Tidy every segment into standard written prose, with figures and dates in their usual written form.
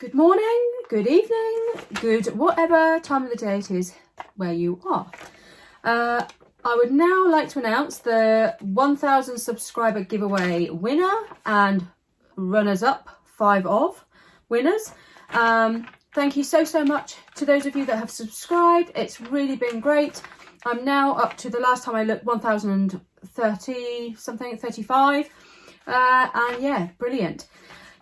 Good morning, good evening, good whatever time of the day it is where you are. I would now like to announce the 1,000 subscriber giveaway winner and runners-up, 5 of winners. Thank you so much to those of you that have subscribed. It's really been great. I'm now up to, the last time I looked, 1,030 something, 35. And yeah, brilliant.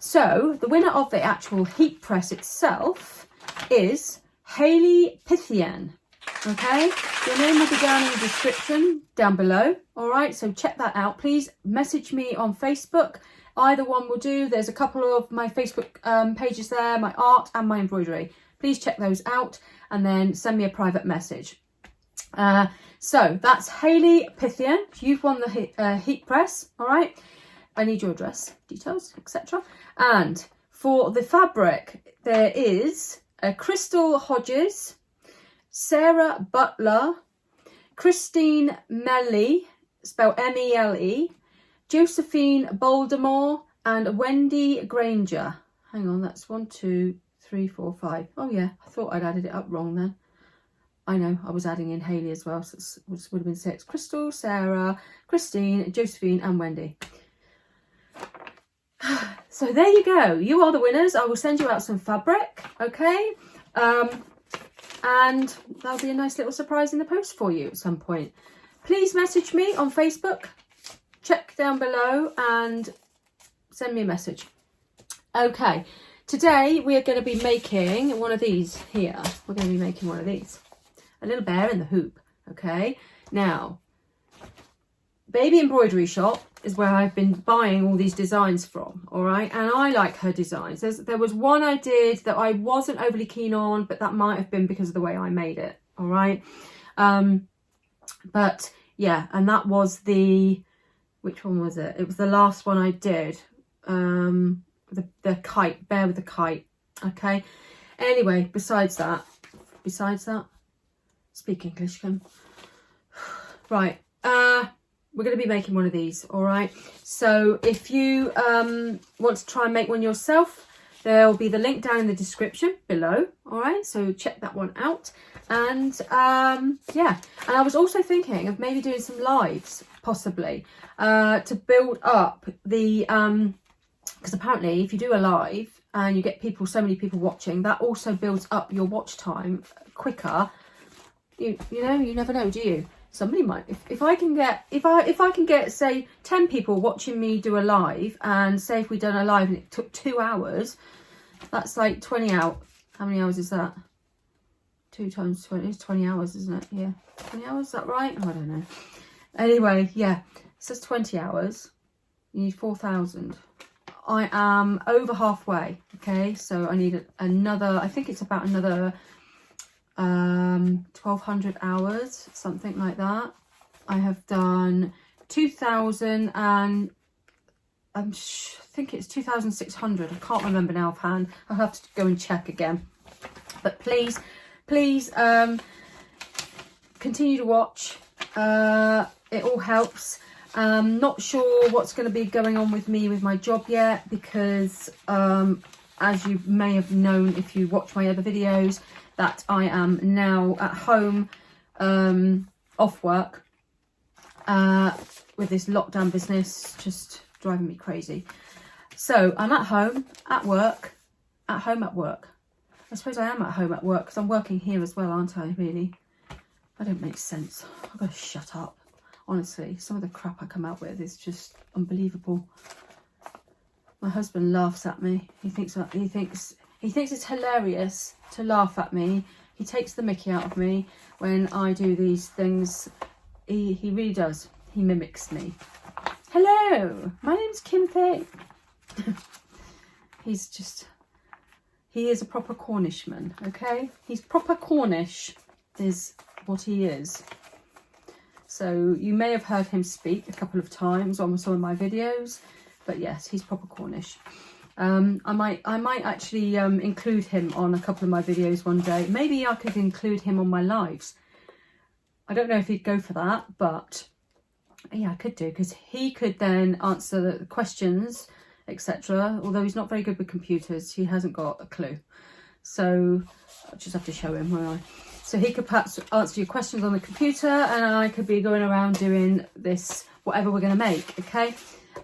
So the winner of the actual heat press itself is Hayle Phythian. Okay, your name will be down in the description down below. All right, so check that out. Please message me on Facebook. Either one will do. There's a couple of my Facebook pages there, my art and my embroidery. Please check those out and then send me a private message. So that's Hayle Phythian. You've won the heat press. All right. I need your address, details, etc. And for the fabric, there is Crystal Hodges, Sarah Butler, Christine Mele, spelled M-E-L-E, Josephine Baltimore, and Wendy Granger. Hang on, that's 1, 2, 3, 4, 5. Oh yeah, I thought I'd added it up wrong then. I know, I was adding in Hayle as well, so it would have been 6. Crystal, Sarah, Christine, Josephine, and Wendy. So there you go. You are the winners. I will send you out some fabric, okay? And that'll be a nice little surprise in the post for you at some point. Please message me on Facebook. Check down below and send me a message. Okay, today we are going to be making one of these here. We're going to be making one of these. A little bear in the hoop, okay? Now, Baby Embroidery Shop is where I've been buying all these designs from, all right? And I like her designs. There was one I did that I wasn't overly keen on, but that might have been because of the way I made it, all right? But yeah, and that was the, which one was it? It was the last one I did, the kite, bear with the kite, okay? Anyway, besides that, speak English, Kim. Right, we're going to be making one of these, all right? So if you want to try and make one yourself, there'll be the link down in the description below, all right? So check that one out. And yeah, and I was also thinking of maybe doing some lives, possibly, to build up the, because apparently if you do a live and you get so many people watching, that also builds up your watch time quicker. You know, you never know, do you? Somebody might, if I can get say 10 people watching me do a live, and say if we done a live and it took 2 hours, that's like 20 out. How many hours is that? 2 times 20 is 20 hours, isn't it? Yeah, 20 hours, is that right? Oh, I don't know. Anyway, yeah, so it's 20 hours. You need 4,000. I am over halfway, okay? So I need another, I think it's about another 1,200 hours, something like that. I have done 2,000 and I think it's 2,600. I can't remember now offhand. I'll have to go and check again. But please continue to watch. It all helps. Not sure what's going to be going on with me with my job yet, because as you may have known if you watch my other videos, that I am now at home, off work, with this lockdown business just driving me crazy. So I'm at home, at work, at home, at work. I suppose I am at home at work because I'm working here as well, aren't I, really? That don't make sense. I've got to shut up. Honestly, some of the crap I come out with is just unbelievable. My husband laughs at me. He thinks it's hilarious to laugh at me. He takes the mickey out of me when I do these things. He really does. He mimics me. Hello, my name's Kim Faye. He is a proper Cornishman, okay? He's proper Cornish is what he is. So you may have heard him speak a couple of times on some of my videos, but yes, he's proper Cornish. I might actually include him on a couple of my videos one day. Maybe I could include him on my lives. I don't know if he'd go for that, but yeah, I could do, because he could then answer the questions etc. Although he's not very good with computers, he hasn't got a clue. So I'll just have to show him, won't I? So he could perhaps answer your questions on the computer, and I could be going around doing this, whatever we're going to make, okay?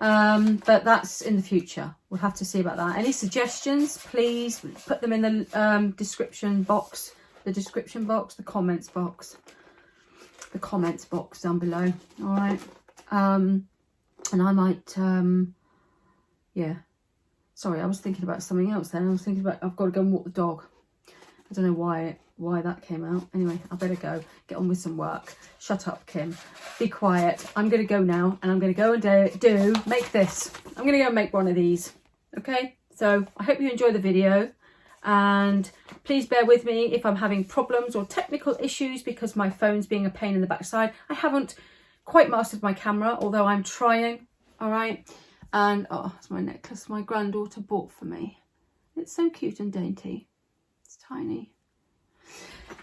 But that's in the future. We'll have to see about that. Any suggestions, please put them in the description box, the comments box down below. All right. And I might, yeah. Sorry, I was thinking about something else then. I was thinking about I've got to go and walk the dog. I don't know why that came out. Anyway, I better go get on with some work. Shut up, Kim. Be quiet. I'm going to go now, and I'm going to go and make this. I'm going to go and make one of these. Okay? So I hope you enjoy the video, and please bear with me if I'm having problems or technical issues because my phone's being a pain in the backside. I haven't quite mastered my camera, although I'm trying. All right? And oh, it's my necklace my granddaughter bought for me. It's so cute and dainty. It's tiny.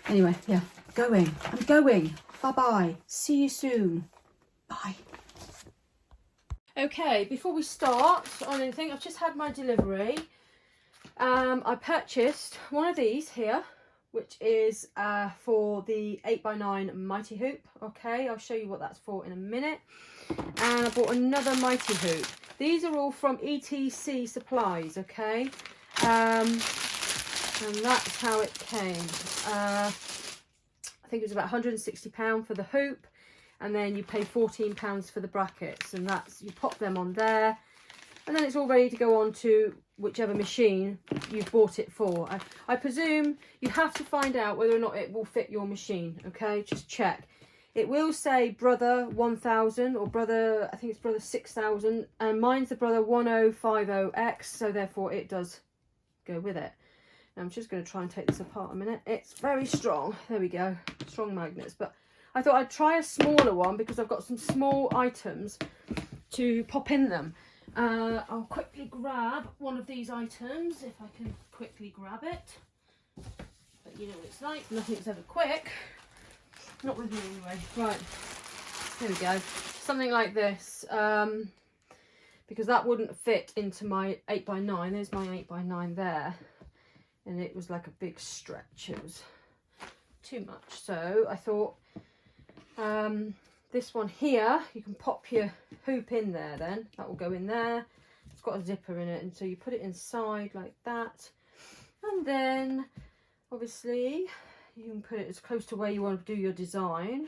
Anyway, yeah, I'm going. Bye-bye. See you soon. Bye. Okay, before we start on anything, I've just had my delivery. I purchased one of these here, which is for the 8x9 mighty hoop. Okay, I'll show you what that's for in a minute. And I bought another mighty hoop. These are all from ETC Supplies, okay? And that's how it came. I think it was about £160 for the hoop, and then you pay £14 for the brackets, and that's, you pop them on there, and then it's all ready to go on to whichever machine you've bought it for. I presume you have to find out whether or not it will fit your machine, okay? Just check. It will say Brother 1000 or Brother, I think it's Brother 6000, and mine's the Brother 1050X, so therefore it does go with it. I'm just going to try and take this apart a minute. It's very strong. There we go. Strong magnets. But I thought I'd try a smaller one because I've got some small items to pop in them. I'll quickly grab one of these items if I can quickly grab it. But you know what it's like. Nothing's ever quick. Not with me anyway. Right. There we go. Something like this. Because that wouldn't fit into my 8x9. There's my 8x9 there. And it was like a big stretch. It was too much. So I thought this one here, you can pop your hoop in there then. That will go in there. It's got a zipper in it. And so you put it inside like that. And then obviously you can put it as close to where you want to do your design.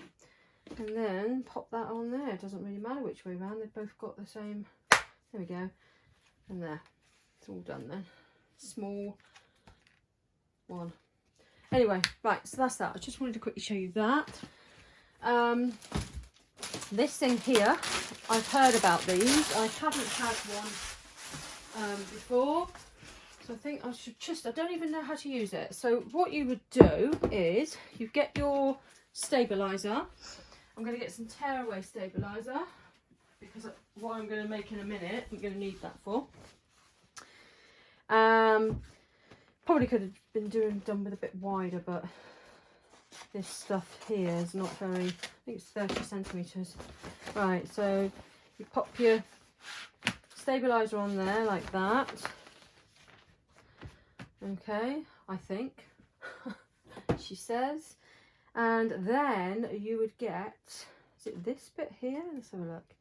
And then pop that on there. It doesn't really matter which way around. They've both got the same. There we go. And there. It's all done then. Small one. Anyway, right, so that's that. I just wanted to quickly show you that. This thing here, I've heard about these. I haven't had one before, so I think I should just, I don't even know how to use it. So what you would do is you get your stabilizer. I'm going to get some tearaway stabilizer because what I'm going to make in a minute, I'm going to need that for. Probably could have been done with a bit wider, but this stuff here is not very, I think it's 30 centimetres. Right, so you pop your stabiliser on there like that. Okay, I think, she says. And then you would get, is it this bit here? Let's have a look.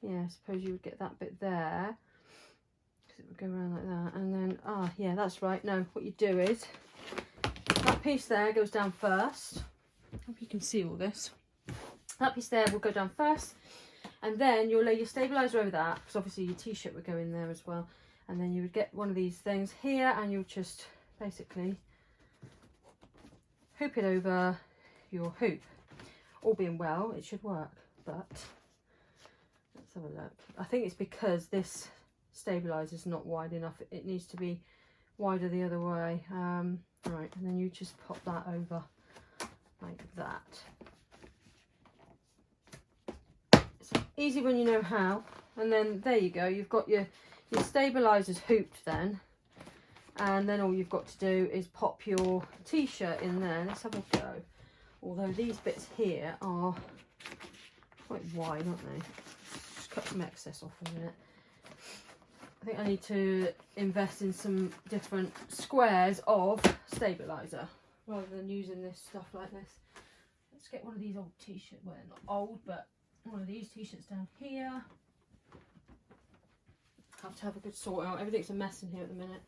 Yeah, I suppose you would get that bit there. It would go around like that, and then yeah, that's right. No, what you do is that piece there goes down first. Hope you can see all this. That piece there will go down first, and then you'll lay your stabilizer over that, because obviously your t-shirt would go in there as well. And then you would get one of these things here, and you'll just basically hoop it over your hoop. All being well, it should work, but let's have a look. I think it's because this stabilizer is not wide enough. It needs to be wider the other way. Right, and then you just pop that over like that. It's easy when you know how. And then there you go, you've got your stabilizers hooped then, and then all you've got to do is pop your t-shirt in there. Let's have a go. Although these bits here are quite wide, aren't they? Just cut some excess off a minute. think I need to invest in some different squares of stabiliser rather than using this stuff like this. Let's get one of these old t-shirts, well not old, but one of these t-shirts down here. Have to have a good sort out. Everything's a mess in here at the minute.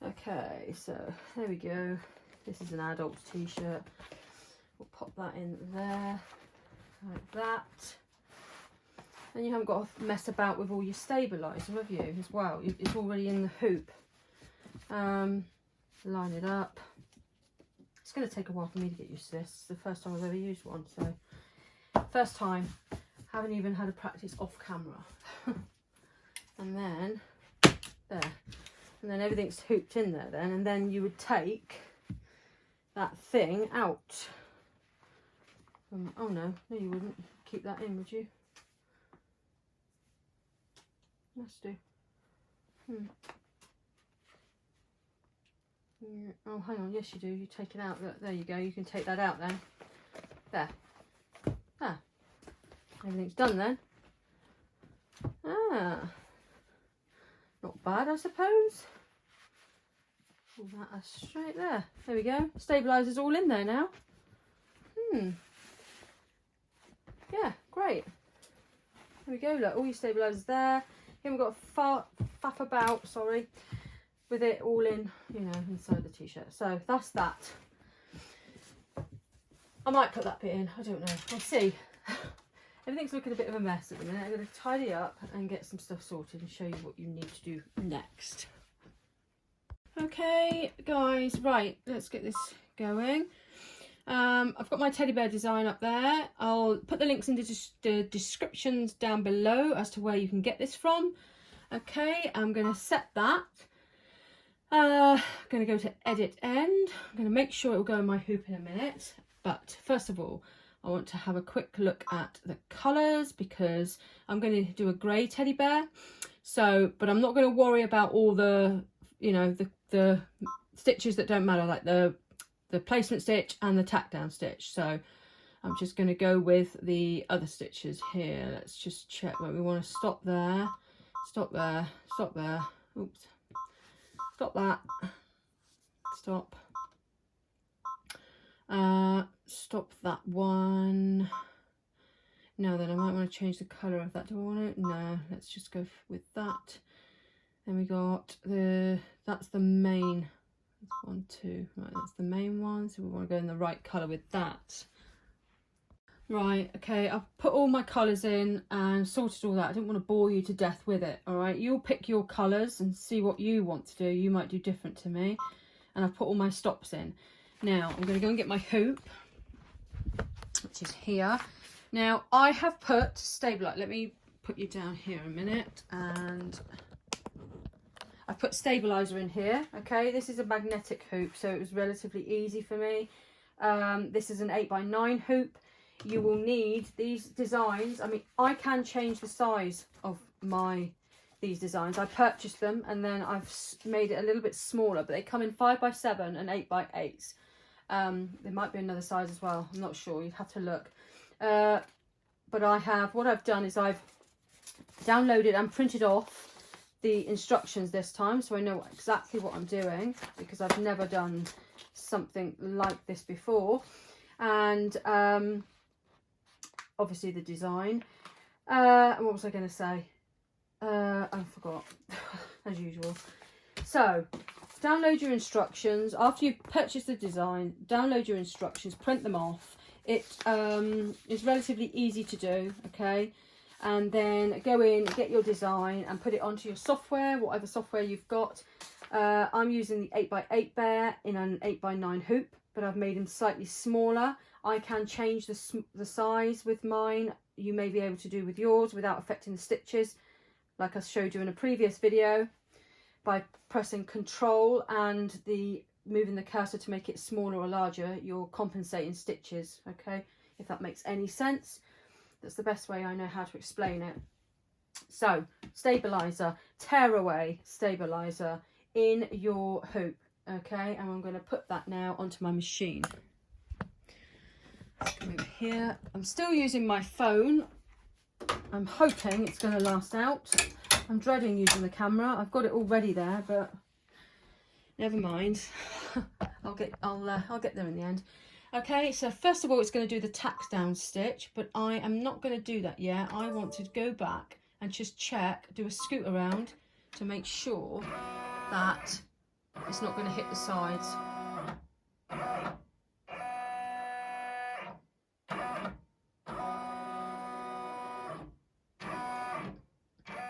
Okay, so there we go. This is an adult t-shirt. We'll pop that in there, like that. And you haven't got to mess about with all your stabiliser, have you, as well? It's already in the hoop. Line it up. It's going to take a while for me to get used to this. It's the first time I've ever used one, so first time. Haven't even had a practice off camera. And then there, and then everything's hooped in there then, and then you would take that thing out. Oh no, you wouldn't keep that in, would you? Let's do. Yeah. Oh, hang on, yes you do, you take it out. There you go, you can take that out then. There. There. Everything's done then. Ah. Not bad, I suppose. Pull that straight there. There we go. Stabiliser's all in there now. Yeah, great. There we go. Look, all your stabiliser's there. You haven't got to faff about, sorry, with it all in, you know, inside the t-shirt. So that's that. I might put that bit in. I don't know. We'll see. Everything's looking a bit of a mess at the minute. I'm going to tidy up and get some stuff sorted and show you what you need to do next. Okay, guys, right, let's get this going. I've got my teddy bear design up there. I'll put the links in the descriptions down below as to where you can get this from. Okay, I'm going to set that. I'm going to go to edit end. I'm going to make sure it will go in my hoop in a minute. But first of all, I want to have a quick look at the colours because I'm going to do a grey teddy bear. So, but I'm not going to worry about all the, you know, the stitches that don't matter, like the placement stitch and the tack down stitch. So I'm just going to go with the other stitches here. Let's just check where we want to stop there, stop there, stop there. Oops, stop that, stop. Stop that one. Now then, I might want to change the colour of that. Do I want it? No, let's just go with that. Then we got that's the main. That's 1, 2. Right, that's the main one. So we want to go in the right colour with that. Right, okay, I've put all my colours in and sorted all that. I didn't want to bore you to death with it. All right, you'll pick your colours and see what you want to do. You might do different to me. And I've put all my stops in. Now I'm going to go and get my hoop, which is here. Now I have put stabiliser. Let me put you down here a minute, and I put stabiliser in here. Okay, this is a magnetic hoop, so it was relatively easy for me. This is an 8x9 hoop. You will need these designs. I mean, I can change the size of these designs. I purchased them and then I've made it a little bit smaller, but they come in 5x7 and 8x8s. There might be another size as well, I'm not sure, you'd have to look. But what I've done is I've downloaded and printed off the instructions this time, so I know exactly what I'm doing, because I've never done something like this before. And obviously the design. And what was I going to say? I forgot, as usual. So download your instructions. After you've purchased the design, download your instructions, print them off. It is relatively easy to do, okay? And then go in, get your design and put it onto your software, whatever software you've got. I'm using the 8x8 bear in an 8x9 hoop, but I've made them slightly smaller. I can change the size with mine. You may be able to do with yours without affecting the stitches, like I showed you in a previous video, by pressing Control and moving the cursor to make it smaller or larger. You're compensating stitches, okay, if that makes any sense. That's the best way I know how to explain it. So stabiliser, tear away stabiliser in your hoop, okay, and I'm going to put that now onto my machine. Come over here. I'm still using my phone. I'm hoping it's going to last out. I'm dreading using the camera. I've got it all ready there, but never mind. I'll get there in the end. Okay, so first of all, it's going to do the tack down stitch, but I am not going to do that yet. I want to go back and just check, do a scoot around to make sure that it's not going to hit the sides.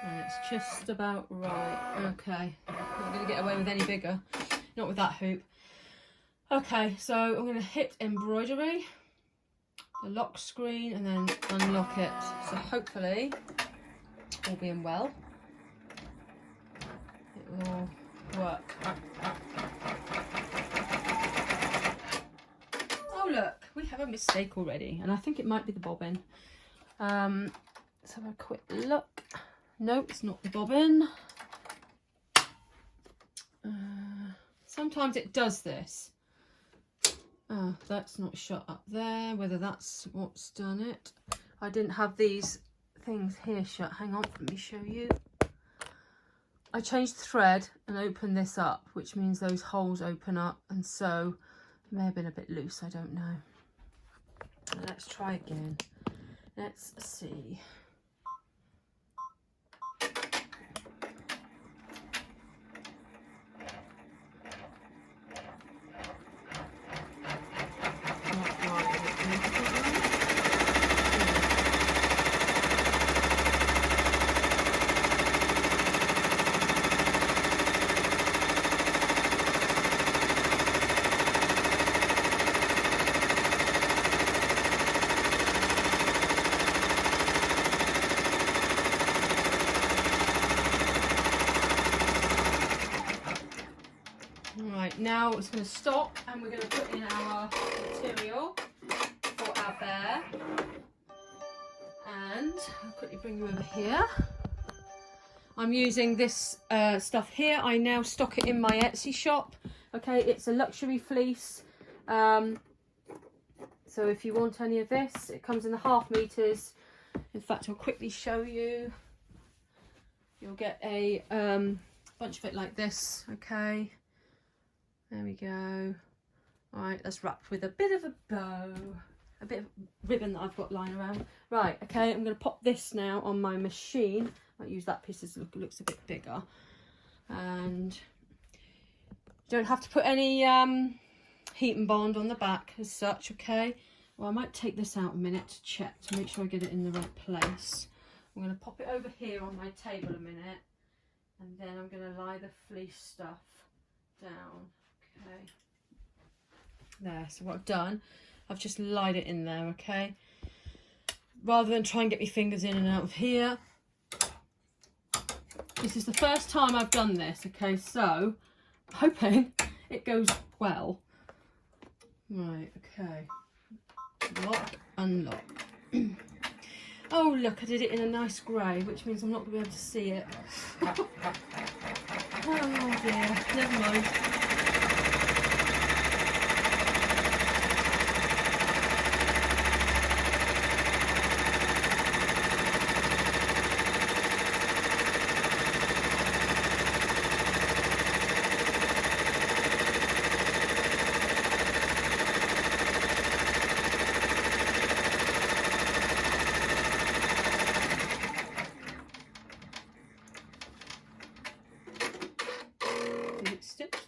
And it's just about right. Okay, not going to get away with any bigger, not with that hoop. Okay, so I'm going to hit embroidery, the lock screen, and then unlock it. So hopefully, all being well, it will all work. Oh look, we have a mistake already, and I think it might be the bobbin. Let's have a quick look. No, it's not the bobbin. Sometimes it does this. Oh, that's not shut up there, whether that's what's done it. I didn't have these things here shut. Hang on, let me show you. I changed thread and opened this up, which means those holes open up, and so it may have been a bit loose, I don't know. Let's try again. Let's see. Now it's going to stop, and we're going to put in our material for our bear. And I'll quickly bring you over here. I'm using this stuff here. I now stock it in my Etsy shop. Okay, it's a luxury fleece. So if you want any of this, it comes in the 1/2 meters. In fact, I'll quickly show you. You'll get a bunch of it like this. Okay. There we go. All right, that's wrapped with a bit of a bow, a bit of ribbon that I've got lying around. Right, okay, I'm going to pop this now on my machine. I'll use that piece as it looks a bit bigger. And you don't have to put any heat and bond on the back as such, okay? Well, I might take this out a minute to check, to make sure I get it in the right place. I'm going to pop it over here on my table a minute, and then I'm going to lie the fleece stuff down. Okay, there, so what I've done, I've just lied it in there, okay, rather than try and get my fingers in and out of here. This is the first time I've done this, okay, so I'm hoping it goes well. Right, okay, lock, unlock. Oh look, I did it in a nice grey, which means I'm not going to be able to see it. Oh dear, never mind.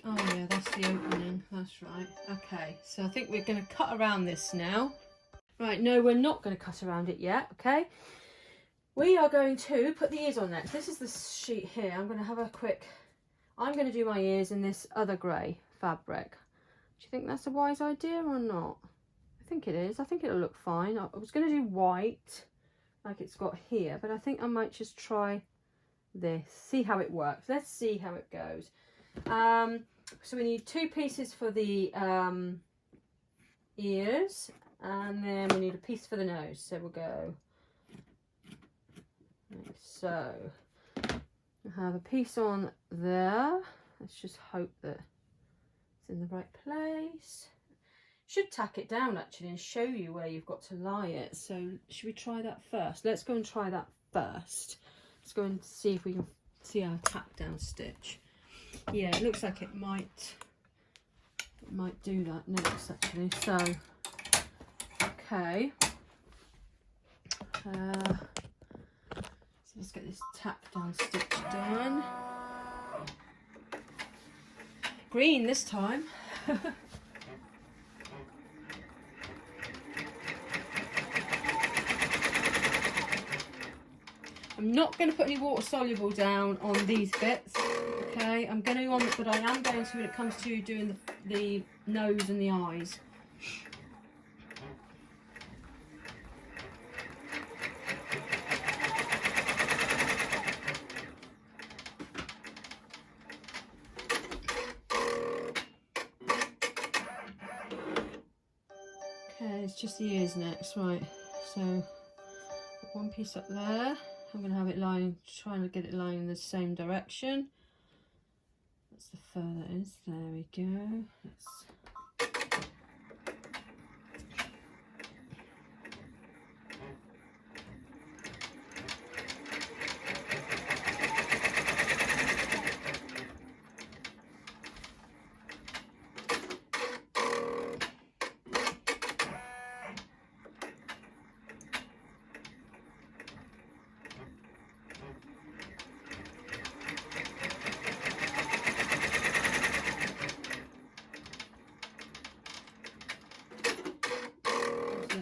Oh yeah, that's the opening, that's right. Okay, so I think we're going to cut around this now. Right, no, we're not going to cut around it yet, okay? We are going to put the ears on next. This is the sheet here. I'm going to have a quick... I'm going to do my ears in this other grey fabric. Do you think that's a wise idea or not? I think it is. I think it'll look fine. I was going to do white, like it's got here, but I think I might just try this, see how it works. Let's see how it goes. So we need 2 pieces for the ears, and then we need a piece for the nose. So we'll go like so. I have a piece on there. Let's just hope that it's in the right place. Should tack it down actually and show you where you've got to lie it. So should we try that first? Let's go and try that first. Let's go and see if we can see our tap down stitch. Yeah, it looks like it might do that next actually. So okay, so let's get this tap down stitch done. Green this time. I'm not going to put any water soluble down on these bits. Okay, I'm going to on, but I am going to when it comes to doing the nose and the eyes. Okay, it's just the ears next, right? So put one piece up there. I'm going to have it lying, trying to get it lying in the same direction. That's the furthest. There we go.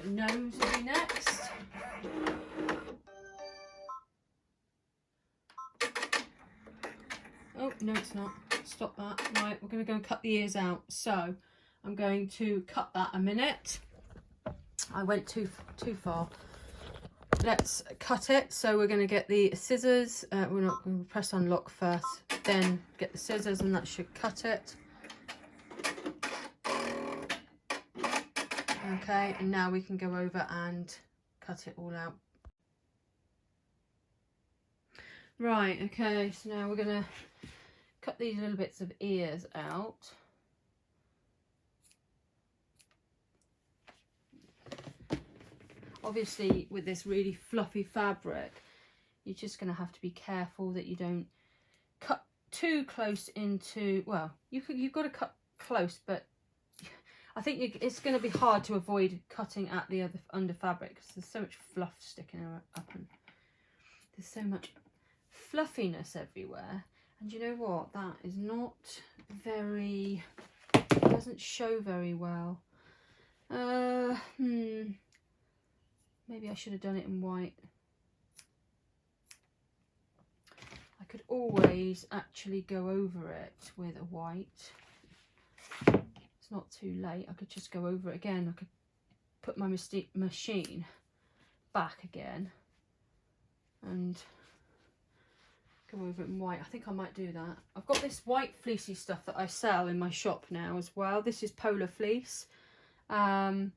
Nose will be next. Oh, no it's not. Stop that. Right, we're going to go and cut the ears out. So I'm going to cut that a minute. I went too far. Let's cut it. So we're going to get the scissors. We're not going to press unlock first, then get the scissors, and that should cut it. Okay, and now we can go over and cut it all out. Right, okay, so now we're going to cut these little bits of ears out. Obviously, with this really fluffy fabric, you're just going to have to be careful that you don't cut too close into, well, you've got to cut close, but I think it's going to be hard to avoid cutting at the other under fabric because there's so much fluff sticking up and there's so much fluffiness everywhere. And you know what? That is not very, it doesn't show very well. Maybe I should have done it in white. I could always actually go over it with a white. It's not too late. I could just go over it again. I could put my machine back again and go over it in white. I think I might do that. I've got this white fleecy stuff that I sell in my shop now as well. This is polar fleece. Should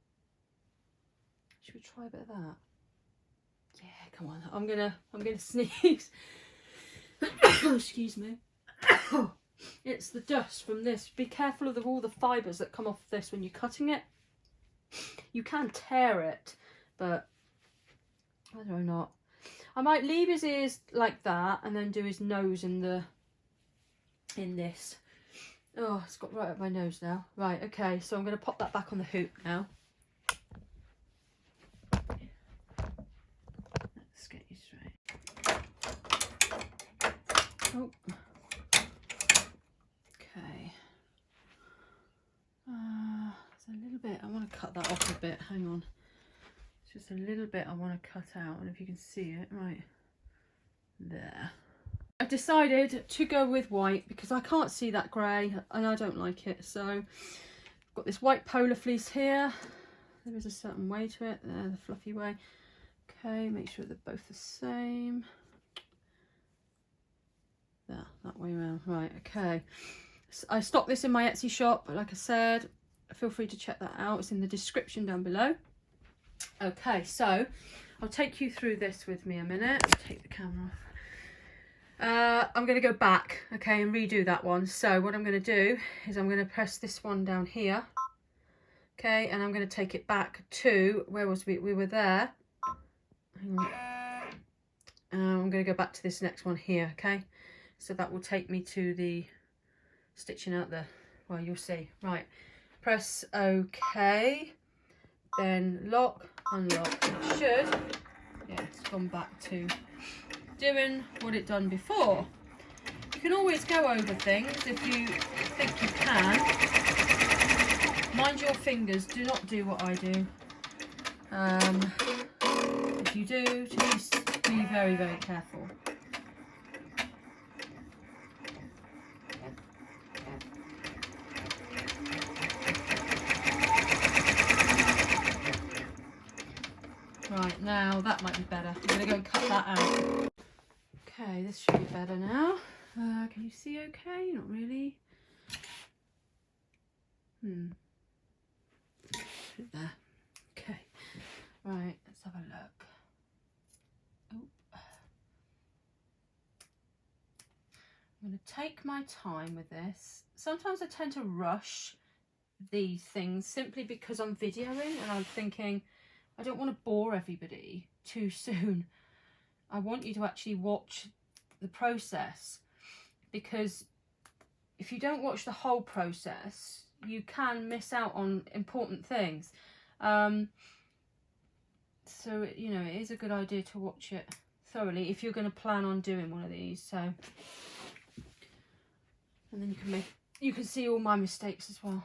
we try a bit of that? Yeah, come on. I'm gonna sneeze. Excuse me. It's the dust from this. Be careful of all the fibres that come off this when you're cutting it. You can tear it, but whether or not. I might leave his ears like that and then do his nose in this. Oh, it's got right up my nose now. Right, okay, so I'm going to pop that back on the hoop now. Let's get you straight. Oh. Okay. There's a little bit, I want to cut that off a bit, hang on. It's just a little bit I want to cut out, and if you can see it, right there. I decided to go with white because I can't see that grey and I don't like it. So I've got this white polar fleece here. There is a certain way to it, there, the fluffy way. Okay, make sure they're both the same. There, that way around. Right, okay. So I stock this in my Etsy shop, but like I said, feel free to check that out. It's in the description down below. Okay, so I'll take you through this with me a minute. I'll take the camera off. I'm going to go back, okay, and redo that one. So what I'm going to do is I'm going to press this one down here, okay, and I'm going to take it back to, where was we were there. Hang on. I'm going to go back to this next one here, okay? So that will take me to the stitching out the, well, you'll see. Right, press OK, then lock, unlock. It should, yeah, it's gone back to doing what it done before. You can always go over things if you think you can. Mind your fingers, do not do what I do. If you do, please be very, very careful. Right, now that might be better. I'm going to go and cut that out. Okay, this should be better now. Can you see okay? Not really. Put it there. Okay. Right, let's have a look. Oh. I'm going to take my time with this. Sometimes I tend to rush these things simply because I'm videoing and I'm thinking I don't want to bore everybody too soon. I want you to actually watch the process, because if you don't watch the whole process you can miss out on important things. So you know, it is a good idea to watch it thoroughly if you're going to plan on doing one of these. So, and then you can see all my mistakes as well.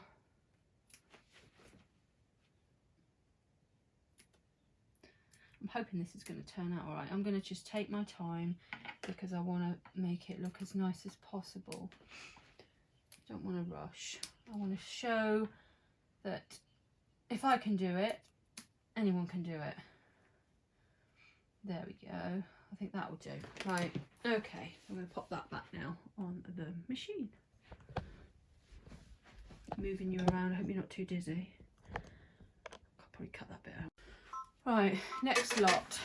I'm hoping this is going to turn out all right. I'm going to just take my time because I want to make it look as nice as possible. Don't want to rush. I want to show that if I can do it, anyone can do it. There we go. I think that will do. Right, okay. I'm going to pop that back now on the machine. Moving you around. I hope you're not too dizzy. I'll probably cut that bit out. Right, next lot.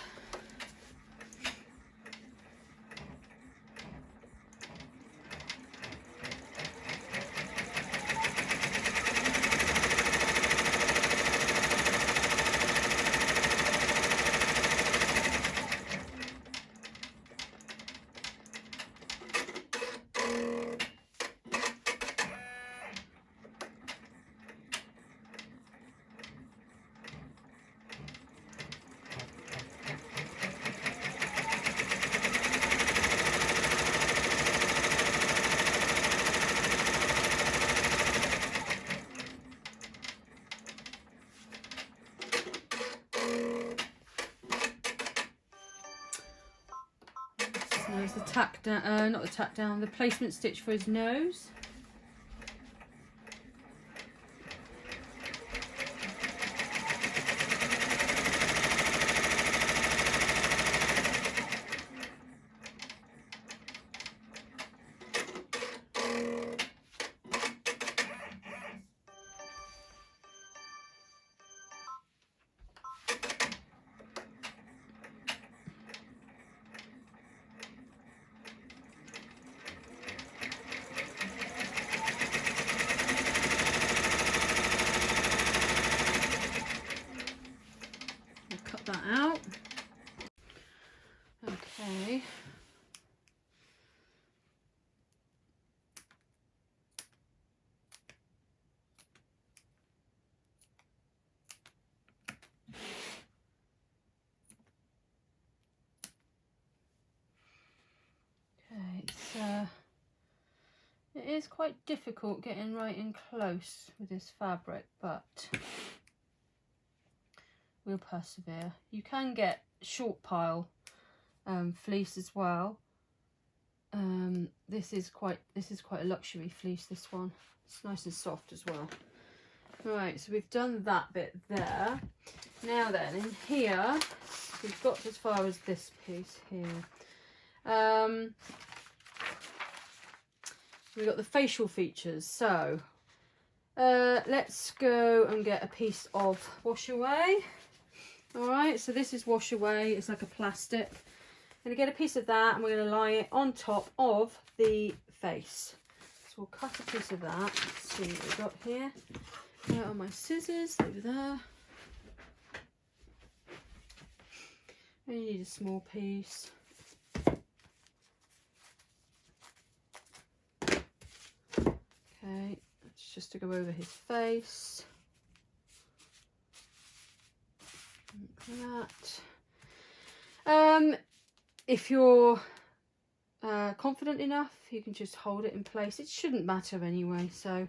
There's the tack down, not the tack down, the placement stitch for his nose. That out. Okay. It is quite difficult getting right in close with this fabric, but we'll persevere. You can get short pile fleece as well. This is quite a luxury fleece, this one. It's nice and soft as well. Right, so we've done that bit there. Now then, in here we've got as far as this piece here. We've got the facial features, so let's go and get a piece of wash away. Alright, so this is wash away, it's like a plastic. I'm going to get a piece of that and we're going to lie it on top of the face. So we'll cut a piece of that. Let's see what we've got here. There are my scissors over there. And you need a small piece. Okay, that's just to go over his face. Like that. If you're confident enough, you can just hold it in place. It shouldn't matter anyway. So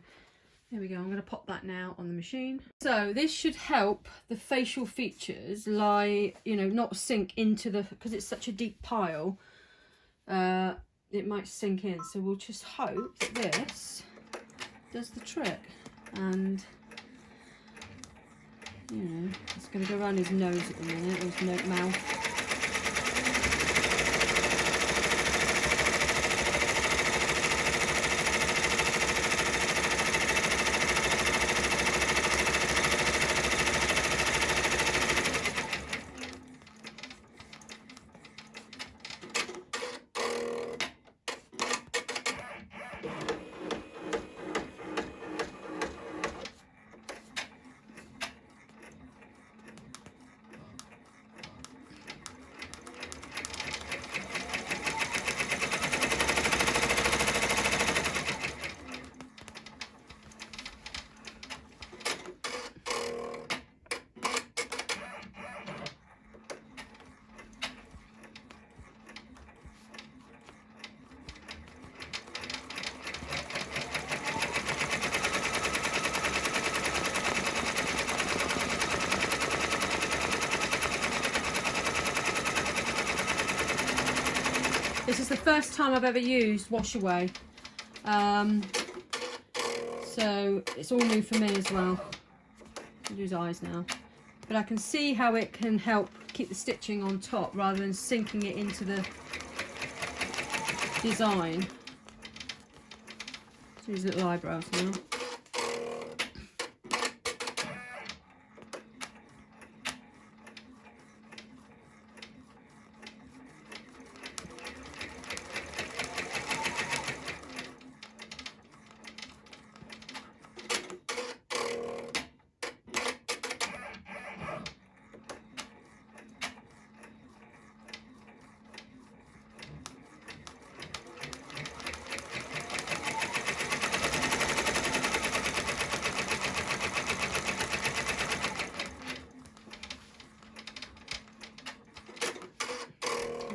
there we go. I'm going to pop that now on the machine. So this should help the facial features lie, you know, not sink into the, because it's such a deep pile. It might sink in. So we'll just hope that this does the trick. And you know, it's going to go around his nose at the minute, or his mouth. This is the first time I've ever used wash away, so it's all new for me as well. I'll use eyes now, but I can see how it can help keep the stitching on top rather than sinking it into the design. So these little eyebrows now.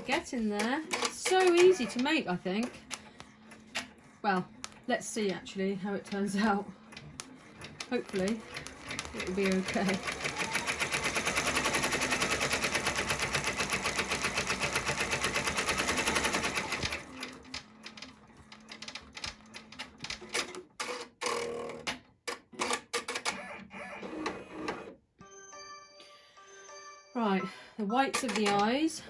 Get in there. It's so easy to make, I think. Well, let's see actually how it turns out. Hopefully it will be okay. Right, the whites of the eyes.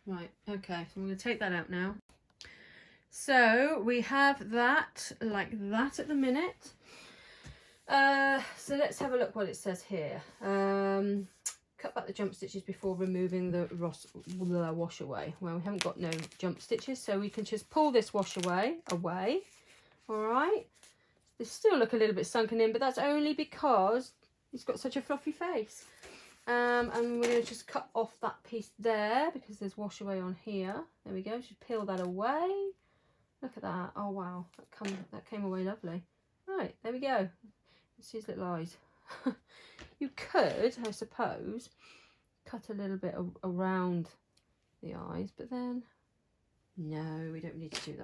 Right, okay, so I'm going to take that out now. So we have that like that at the minute. So let's have a look what it says here. Cut back the jump stitches before removing the wash away. Well, we haven't got no jump stitches, so we can just pull this wash away. All right. They still look a little bit sunken in, but that's only because he's got such a fluffy face. And we're going to just cut off that piece there because there's wash away on here. There we go. Just peel that away. Look at that. Oh wow, that came away lovely. Right, there we go. See his little eyes. You could, I suppose, cut a little bit around the eyes, but then no, we don't need to do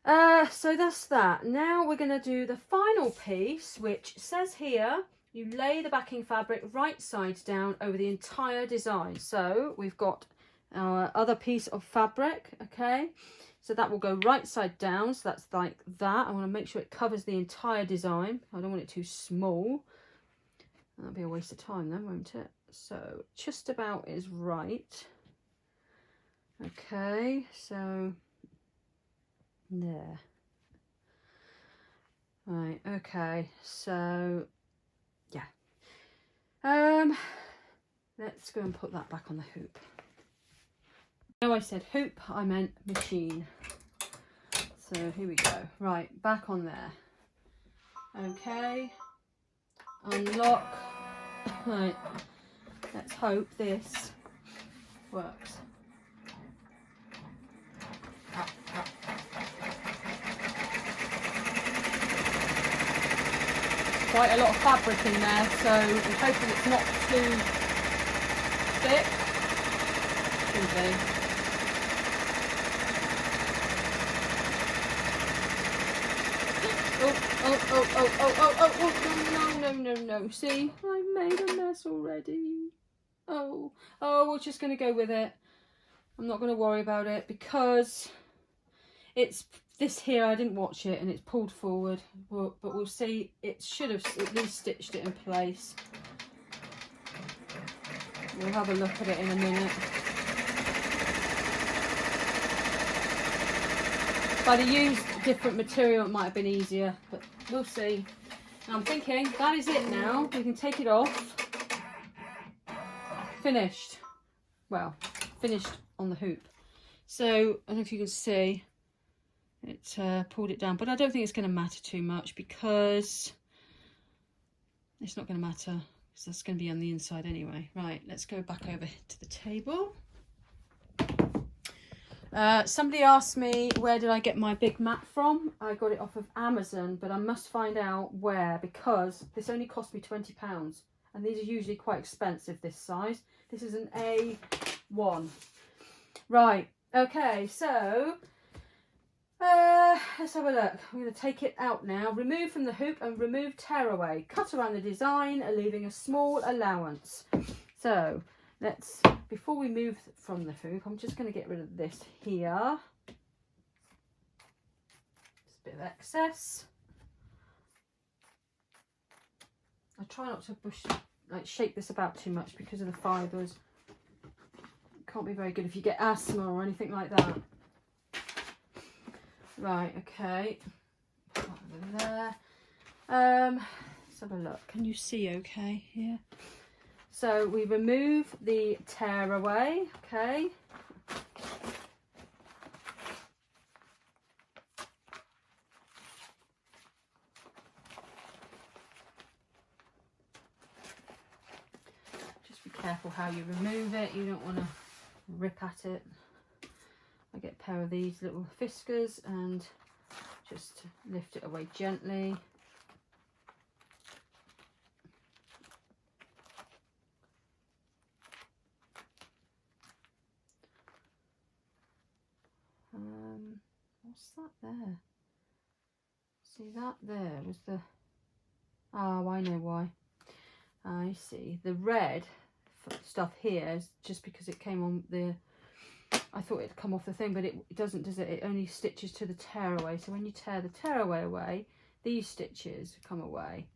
that. So that's that. Now we're going to do the final piece, which says here, you lay the backing fabric right side down over the entire design. So we've got our other piece of fabric, okay? So that will go right side down, so that's like that. I want to make sure it covers the entire design. I don't want it too small. That'll be a waste of time then, won't it? So just about is right. Okay, so there. Right, okay, so yeah. Let's go and put that back on the hoop. No, I said hoop, I meant machine. So here we go. Right, back on there. Okay, unlock. Right, let's hope this works. Quite a lot of fabric in there, so I'm hoping it's not too thick. Should be. Oh, no. See, I made a mess already. Oh, we're just going to go with it. I'm not going to worry about it because it's this here. I didn't watch it and it's pulled forward, but we'll see. It should have at least stitched it in place. We'll have a look at it in a minute. If I'd have used different material, it might have been easier, but we'll see. And I'm thinking that is it now. We can take it off. Finished. Well, finished on the hoop. So I don't know if you can see, it pulled it down, but I don't think it's going to matter too much because it's not going to matter because that's going to be on the inside anyway. Right, let's go back over to the table. Somebody asked me where did I get my big mat from. I got it off of Amazon, but I must find out where because this only cost me £20 and these are usually quite expensive this size. This is an A1. Right, okay, so let's have a look. I'm going to take it out now. Remove from the hoop and remove tearaway. Cut around the design, leaving a small allowance. So let's, before we move from the hoop, I'm just going to get rid of this here. Just a bit of excess. I try not to shake this about too much because of the fibres. It can't be very good if you get asthma or anything like that. Right, okay. Put that over there. Let's have a look. Can you see okay here? So we remove the tear away, okay. Just be careful how you remove it. You don't want to rip at it. I get a pair of these little fiskars and just lift it away gently. What's that there? See that there was the, oh, I know why. I see. The red stuff here is just because it came on the, I thought it'd come off the thing, but it doesn't, does it? It only stitches to the tearaway. So when you tear the tearaway away, these stitches come away.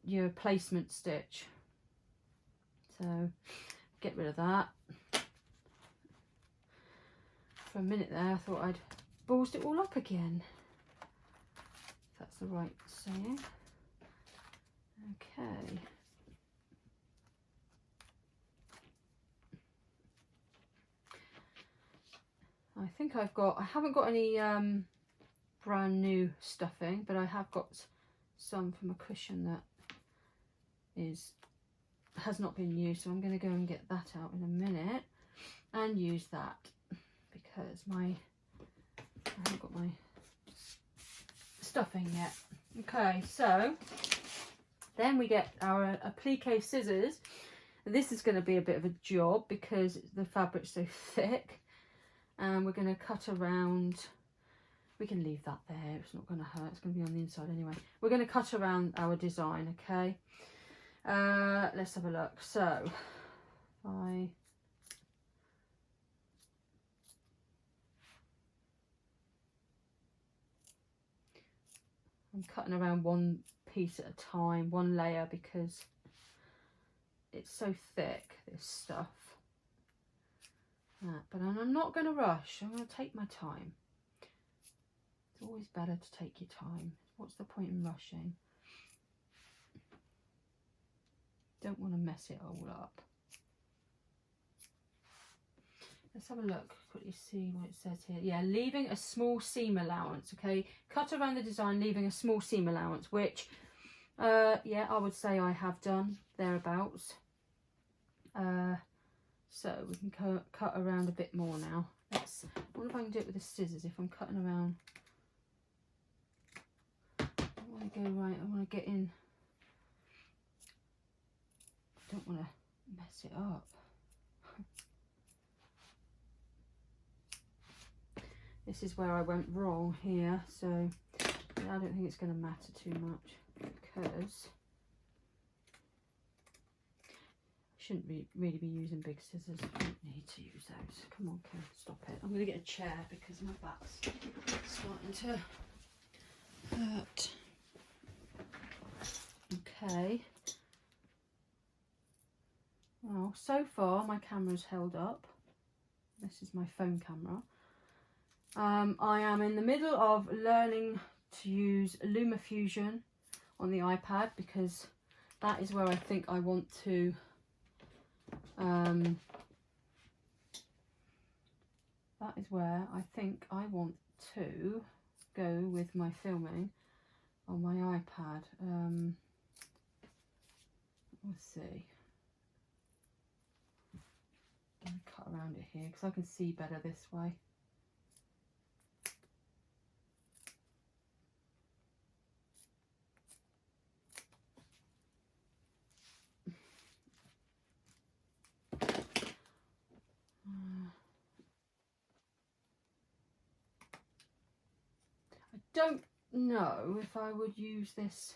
Your placement stitch. So get rid of that. For a minute there, I thought I'd ballsed it all up again. If that's the right saying. Okay. I think I haven't got any brand new stuffing, but I have got some from a cushion that has not been used, so I'm going to go and get that out in a minute and use that because I haven't got my stuffing yet. Okay, so then we get our applique scissors. This is going to be a bit of a job because the fabric's so thick. And we're going to cut around, we can leave that there, it's not going to hurt, it's going to be on the inside anyway. We're going to cut around our design, okay? Let's have a look. So, I'm cutting around one piece at a time, one layer, because it's so thick, this stuff. that. But I'm not going to rush. I'm going to take my time. It's always better to take your time. What's the point in rushing? Don't want to mess it all up. Let's have a look, quickly see what it says here. Yeah, leaving a small seam allowance, okay? Cut around the design, leaving a small seam allowance, which, yeah, I would say I have done, thereabouts. So we can cut around a bit more now. I wonder if I can do it with the scissors, if I'm cutting around. I want to go right, I want to get in. I don't want to mess it up. This is where I went wrong here, so I don't think it's going to matter too much, because I shouldn't really be using big scissors. I don't need to use those. Come on, Ken, stop it. I'm going to get a chair because my back's starting to hurt. Okay. Well, so far my camera's held up. This is my phone camera. I am in the middle of learning to use LumaFusion on the iPad, because that is where I think I want to go with my filming on my iPad. Let's see. I'm going to cut around it here because I can see better this way. Don't know if I would use this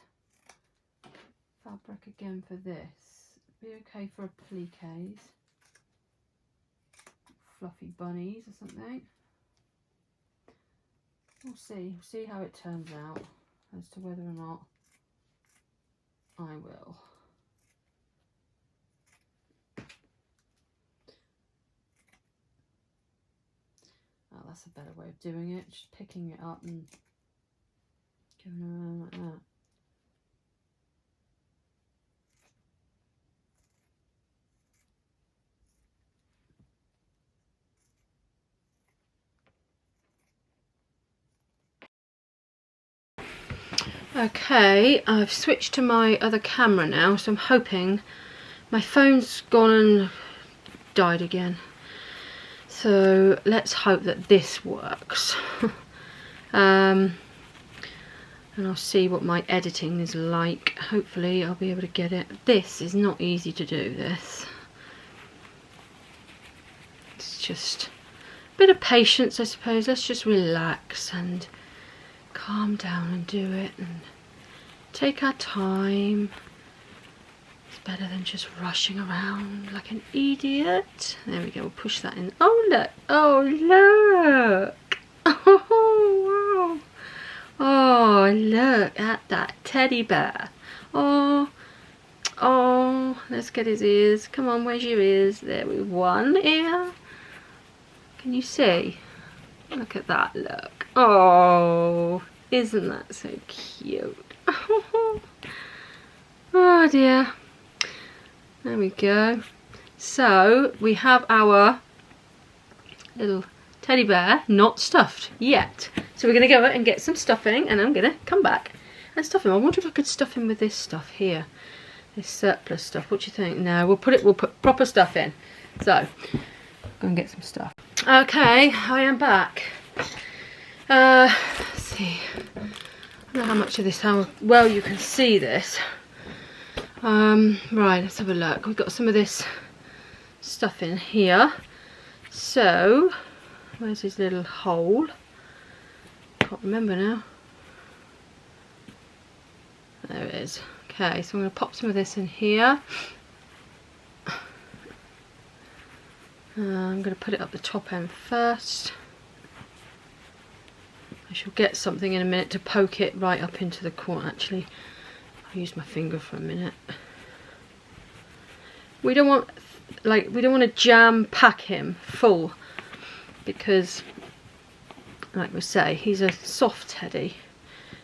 fabric again for this. It'd be okay for appliques, fluffy bunnies or something. We'll see how it turns out as to whether or not I will. Oh, that's a better way of doing it, just picking it up and going around like that. Okay, I've switched to my other camera now, so I'm hoping my phone's gone and died again. So let's hope that this works. And I'll see what my editing is like. Hopefully I'll be able to get it. This is not easy to do, this. It's just a bit of patience, I suppose. Let's just relax and calm down and do it and take our time. It's better than just rushing around like an idiot. There we go, we'll push that in. Oh look, oh look. Oh wow. Oh, look at that teddy bear. Oh, oh, let's get his ears. Come on, where's your ears? There we one ear. Can you see? Look at that, look. Oh, isn't that so cute? Oh dear. There we go. So, we have our little teddy bear not stuffed yet. So we're going to go and get some stuffing, and I'm going to come back and stuff him. I wonder if I could stuff him with this stuff here, this surplus stuff. What do you think? No, we'll put proper stuff in. So go and get some stuff. Okay, I am back. Let's see. I don't know how much of this, how well you can see this. Right, let's have a look. We've got some of this stuff in here. So where's his little hole? Can't remember now. There it is. Okay, so I'm going to pop some of this in here. I'm going to put it up the top end first. I shall get something in a minute to poke it right up into the corner. Actually, I'll use my finger for a minute. We don't want like, we don't want to jam pack him full, because like we say, he's a soft teddy,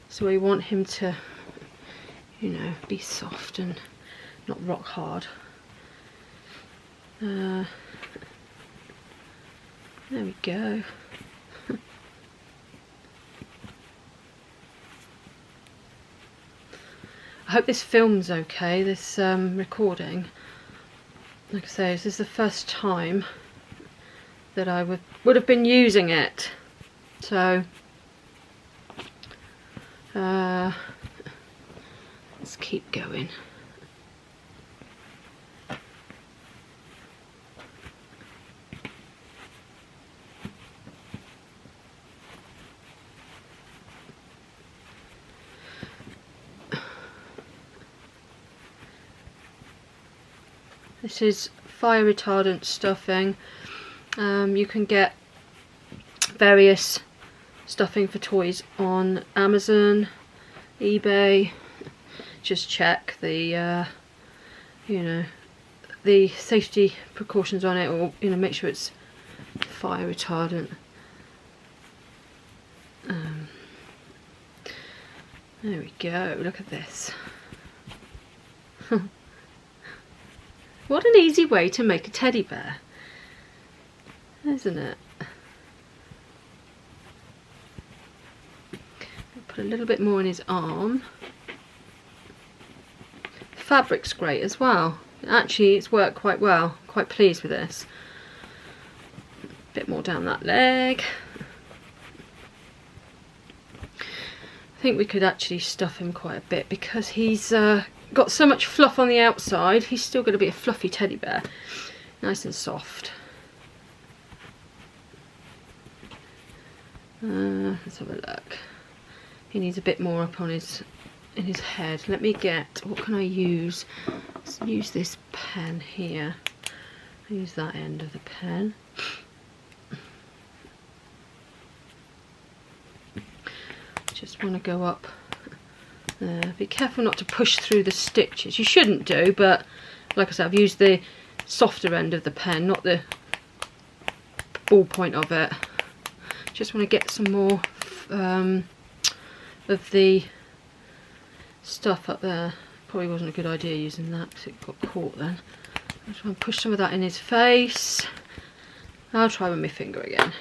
so we want him to, you know, be soft and not rock hard. There we go. I hope this film's okay, this recording. Like I say, this is the first time that I would have been using it. So let's keep going. This is fire retardant stuffing. You can get various stuffing for toys on Amazon, eBay. Just check the you know, the safety precautions on it, or, you know, make sure it's fire retardant. There we go, look at this. What an easy way to make a teddy bear, isn't it? I'll put a little bit more in his arm. Fabric's great as well. Actually, it's worked quite well. Quite pleased with this. A bit more down that leg. I think we could actually stuff him quite a bit, because he's got so much fluff on the outside. He's still going to be a fluffy teddy bear, nice and soft. Let's have a look. He needs a bit more up on his head. Let me get, what can I use? Let's use this pen here. I'll use that end of the pen. Just want to go up there. Be careful not to push through the stitches. You shouldn't do, but like I said, I've used the softer end of the pen, not the ball point of it. Just want to get some more of the stuff up there. Probably wasn't a good idea using that because it got caught then. I'll try and push some of that in his face. I'll try with my finger again.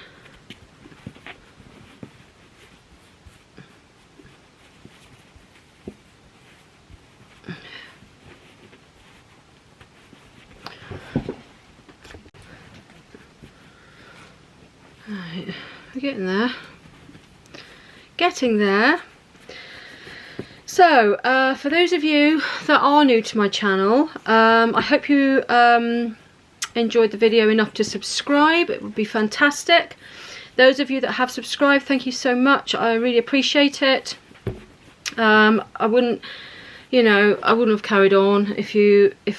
Right, we're getting there. Getting there. So, for those of you that are new to my channel, I hope you enjoyed the video enough to subscribe. It would be fantastic. Those of you that have subscribed, thank you so much. I really appreciate it. I wouldn't, you know, I wouldn't have carried on if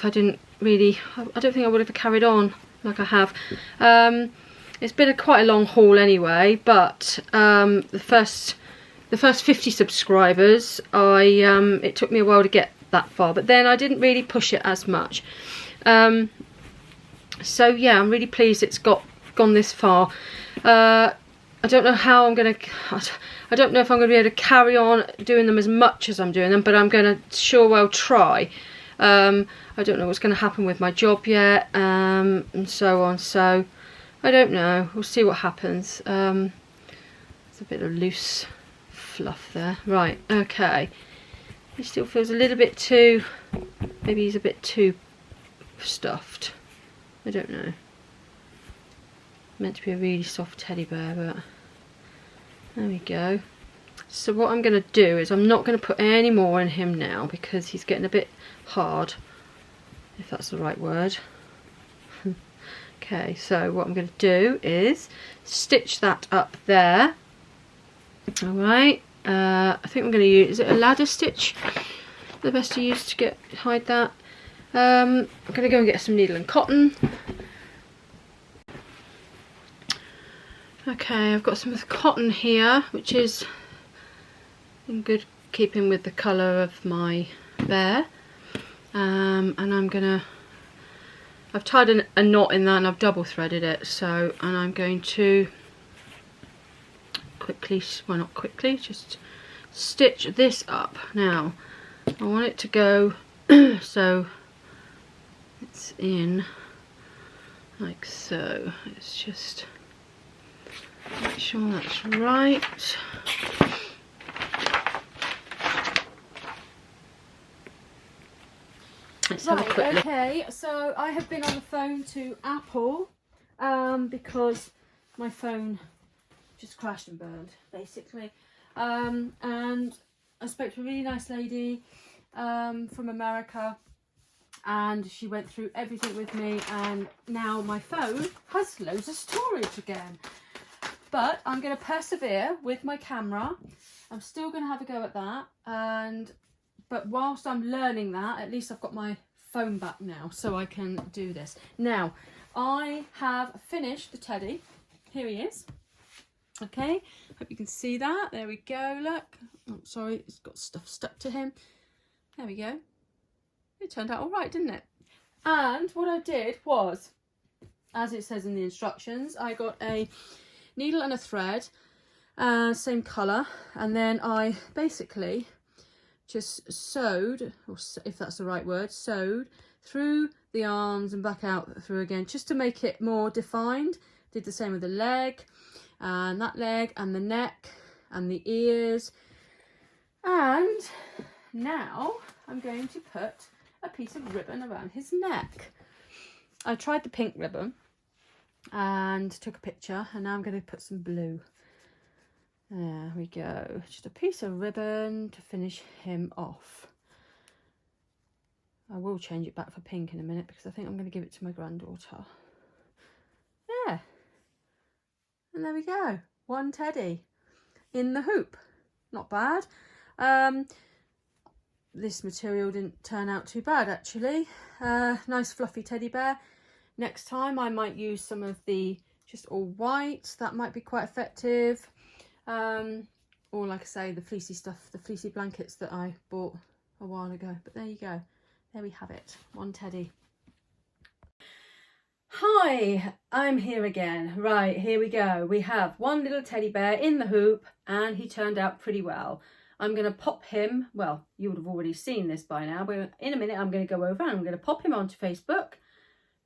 I didn't really. I don't think I would have carried on like I have. It's been quite a long haul anyway, but the first 50 subscribers, it took me a while to get that far, but then I didn't really push it as much. So yeah, I'm really pleased it's gone this far. I don't know how I'm gonna. I don't know if I'm gonna be able to carry on doing them as much as I'm doing them, but I'm gonna sure well try. I don't know what's gonna happen with my job yet, and so on. So I don't know. We'll see what happens. There's a bit of loose fluff there. Right, okay. He still feels a little bit too, maybe he's a bit too stuffed. I don't know. Meant to be a really soft teddy bear, but there we go. So what I'm going to do is I'm not going to put any more in him now because he's getting a bit hard, if that's the right word. Okay, so what I'm going to do is stitch that up there. Alright, I think I'm going to use, is it a ladder stitch? The best to use to hide that. I'm going to go and get some needle and cotton. Okay, I've got some of the cotton here, which is in good keeping with the colour of my bear. And I'm going to I've tied a knot in that and I've double threaded it. So, and I'm going to quickly, well not quickly, just stitch this up. Now I want it to go so it's in like so. Let's just make sure that's right. Let's have a quick look. Okay, so I have been on the phone to Apple because my phone just crashed and burned, basically. And I spoke to a really nice lady from America, and she went through everything with me, and now my phone has loads of storage again. But I'm going to persevere with my camera. I'm still going to have a go at that, but whilst I'm learning that, at least I've got my phone back now, so I can do this. Now, I have finished the teddy. Here he is. Okay, hope you can see that. There we go, look. Oh, sorry, it's got stuff stuck to him. There we go. It turned out all right, didn't it? And what I did was, as it says in the instructions, I got a needle and a thread, same colour, and then I basically just sewed, or if that's the right word, sewed through the arms and back out through again, just to make it more defined. Did the same with the leg, and that leg, and the neck, and the ears. And now I'm going to put a piece of ribbon around his neck. I tried the pink ribbon and took a picture, and now I'm going to put some blue. There we go, just a piece of ribbon to finish him off. I will change it back for pink in a minute because I think I'm going to give it to my granddaughter. There. And there we go, one teddy in the hoop. Not bad. This material didn't turn out too bad, actually. Nice fluffy teddy bear. Next time I might use some of the just all white. That might be quite effective. Or like I say, the fleecy stuff, the fleecy blankets that I bought a while ago. But there you go. There we have it. One teddy. Hi, I'm here again. Right, here we go. We have one little teddy bear in the hoop, and he turned out pretty well. I'm going to pop him, well, you would have already seen this by now, but in a minute I'm going to go over and I'm going to pop him onto Facebook,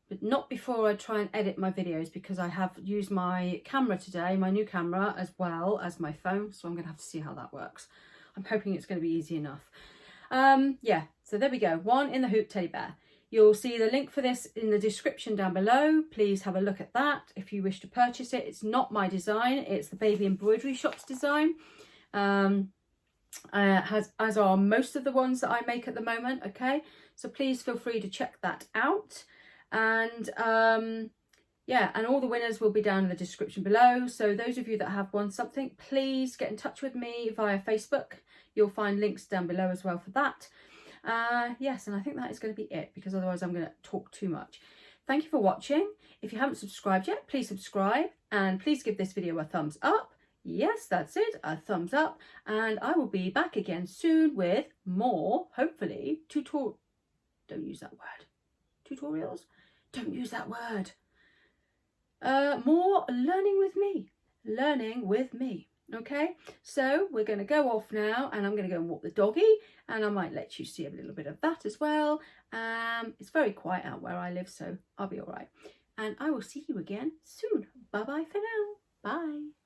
but not before I try and edit my videos, because I have used my camera today, my new camera, as well as my phone, so I'm going to have to see how that works. I'm hoping it's going to be easy enough. Yeah, so there we go. One in the hoop teddy bear. You'll see the link for this in the description down below. Please have a look at that if you wish to purchase it. It's not my design, it's the Baby Embroidery Shop's design. As are most of the ones that I make at the moment. Okay, so please feel free to check that out. And yeah, and all the winners will be down in the description below. So those of you that have won something, please get in touch with me via Facebook. You'll find links down below as well for that. Yes, and I think that is going to be it, because otherwise I'm going to talk too much. Thank you for watching. If you haven't subscribed yet, please subscribe, and please give this video a thumbs up. Yes, that's it, a thumbs up, and I will be back again soon with more, hopefully, don't use that word. Tutorials? Don't use that word. More learning with me. Okay, so we're going to go off now, and I'm going to go and walk the doggy, and I might let you see a little bit of that as well. It's very quiet out where I live, so I'll be all right. And I will see you again soon. Bye bye for now. Bye.